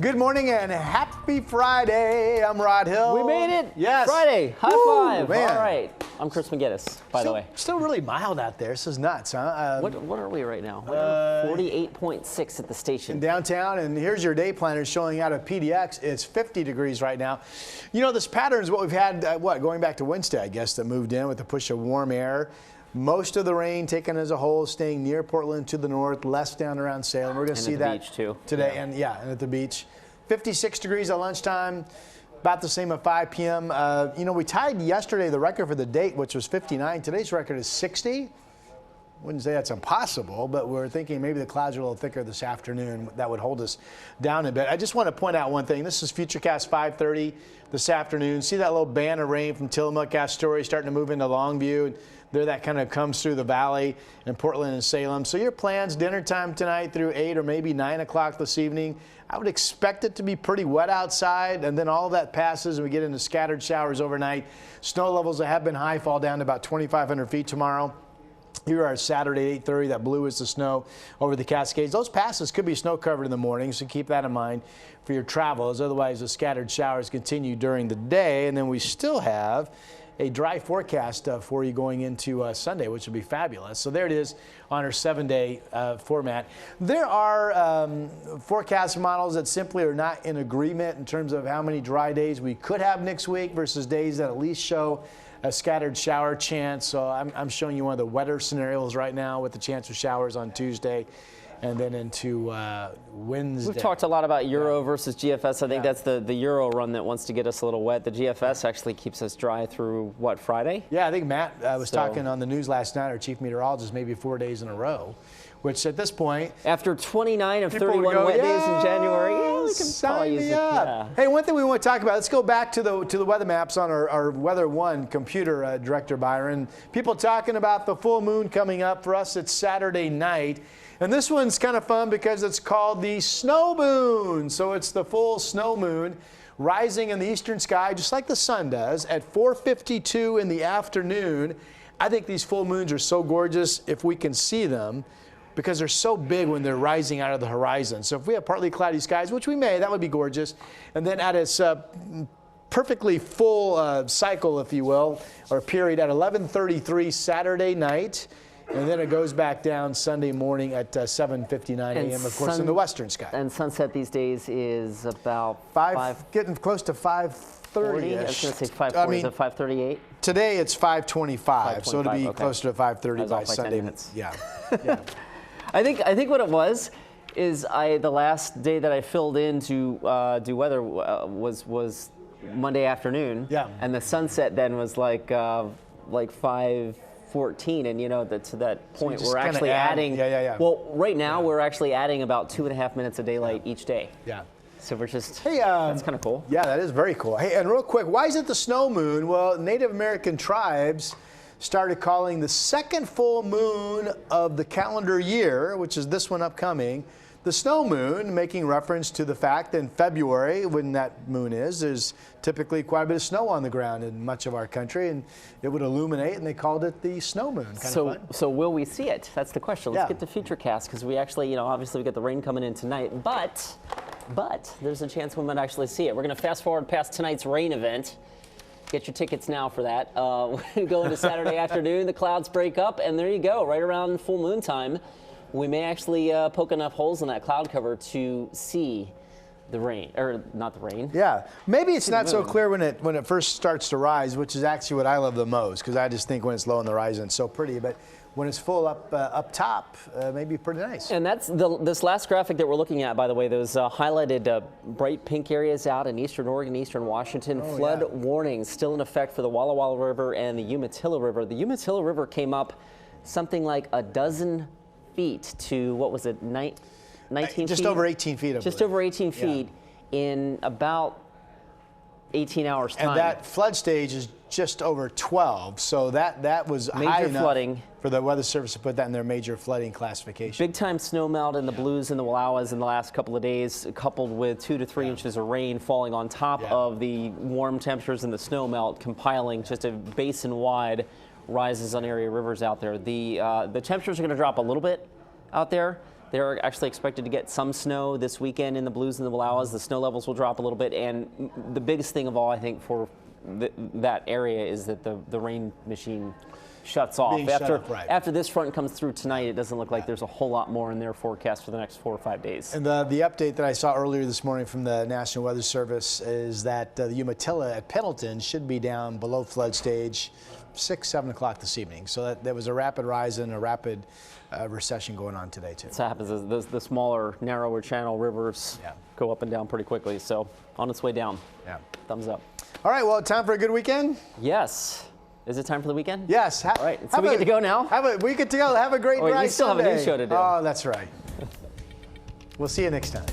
Good morning and happy Friday. I'm Rod Hill. We made it. Yes. Friday. High five. Man. All right. I'm Chris McGinness, by the way. Still really mild out there. This is nuts, huh? What are we right now? 48.6 at the station. In downtown, and here's your day planner showing out of PDX. It's 50 degrees right now. You know, this pattern is what we've had, going back to Wednesday, I guess, that moved in with the push of warm air. Most of the rain taken as a whole, staying near Portland to the north, less down around Salem. We're going to see that beach too. Today, and at the beach. 56 degrees at lunchtime, about the same at 5 p.m. We tied yesterday the record for the date, which was 59. Today's record is 60. Wouldn't say that's impossible, but we're thinking maybe the clouds are a little thicker this afternoon. That would hold us down a bit. I just want to point out one thing. This is Futurecast 5:30 this afternoon. See that little band of rain from Tillamook, Astoria starting to move into Longview. There that kind of comes through the valley in Portland and Salem. So your plans, dinner time tonight through 8 or maybe 9 o'clock this evening. I would expect it to be pretty wet outside, and then all of that passes and we get into scattered showers overnight. Snow levels that have been high fall down to about 2,500 feet tomorrow. Here are Saturday, 8:30. That blue is the snow over the Cascades. Those passes could be snow covered in the morning, so keep that in mind for your travels. Otherwise, the scattered showers continue during the day, and then we still have a dry forecast for you going into Sunday, which will be fabulous. So there it is on our 7-day format. There are forecast models that simply are not in agreement in terms of how many dry days we could have next week versus days that at least show a scattered shower chance. So I'm showing you one of the wetter scenarios right now with the chance of showers on Tuesday and then into Wednesday. We've talked a lot about Euro versus GFS. I think that's the Euro run that wants to get us a little wet. The GFS actually keeps us dry through, what, Friday? Yeah, I think Matt was talking on the news last night, our chief meteorologist, maybe 4 days in a row, which at this point, after 29 of 31 wet days in January, we can probably use it. Yeah. Hey, one thing we want to talk about, let's go back to the weather maps on our Weather One computer, Director Byron. People talking about the full moon coming up. For us, it's Saturday night. And this one's kind of fun because it's called the snow moon. So it's the full snow moon rising in the eastern sky, just like the sun does, at 4:52 in the afternoon. I think these full moons are so gorgeous if we can see them, because they're so big when they're rising out of the horizon. So if we have partly cloudy skies, which we may, that would be gorgeous. And then at its perfectly full cycle, if you will, or period, at 11:33 Saturday night. And then it goes back down Sunday morning at 7:59 a.m., of course, in the western sky. And sunset these days is about getting close to 5:30. I was going to say 5:40. Is it 5:38? Today it's 5:25, so it'll be closer to 5:30 by Sunday. Yeah. I think what it was is the last day that I filled in to do weather was Monday afternoon. Yeah. And the sunset then was like 5:14, and to that point we're actually adding. Well, right now we're actually adding about 2.5 minutes of daylight each day. Yeah. So we're just, that's kind of cool. Yeah, that is very cool. Hey, and real quick, why is it the snow moon? Well, Native American tribes started calling the second full moon of the calendar year, which is this one upcoming, the snow moon, making reference to the fact that in February, when that moon is, there's typically quite a bit of snow on the ground in much of our country, and it would illuminate, and they called it the snow moon. So will we see it? That's the question. Let's get to Futurecast, because we actually, obviously we got the rain coming in tonight, but there's a chance we might actually see it. We're going to fast forward past tonight's rain event. Get your tickets now for that. We go into Saturday afternoon, the clouds break up, and there you go, right around full moon time. We may actually poke enough holes in that cloud cover to see the rain, or not the rain. Yeah, maybe it's not so clear when it first starts to rise, which is actually what I love the most, because I just think when it's low on the horizon, it's so pretty. But when it's full up top, maybe pretty nice. And that's this last graphic that we're looking at, by the way, those highlighted bright pink areas out in eastern Oregon, eastern Washington. Flood warnings still in effect for the Walla Walla River and the Umatilla River. The Umatilla River came up something like a dozen feet to, what was it, 19 feet? Just over 18 feet, I believe. Just over 18 feet in about 18 hours time. And that flood stage is just over 12, so that was major high enough flooding for the Weather Service to put that in their major flooding classification. Big time snow melt in the Blues and the Wallowas in the last couple of days, coupled with 2 to 3 inches of rain falling on top of the warm temperatures and the snow melt, compiling just a basin-wide rises on area rivers out there. The temperatures are going to drop a little bit out there, They're actually expected to get some snow this weekend in the Blues and the Wallowas. The snow levels will drop a little bit, and the biggest thing of all, I think, for that area is that the rain machine shuts off. After this front comes through tonight, it doesn't look like there's a whole lot more in their forecast for the next 4 or 5 days. And the update that I saw earlier this morning from the National Weather Service is that the Umatilla at Pendleton should be down below flood stage 6, 7 o'clock this evening. So there was a rapid rise and a rapid recession going on today, too. That's what happens is the smaller, narrower channel rivers go up and down pretty quickly. So on its way down. Yeah. Thumbs up. All right, well, time for a good weekend? Yes. Is it time for the weekend? Yes. All right, so we get to go now? We get to go. Have a great night. We still have a news show to do. Oh, that's right. We'll see you next time.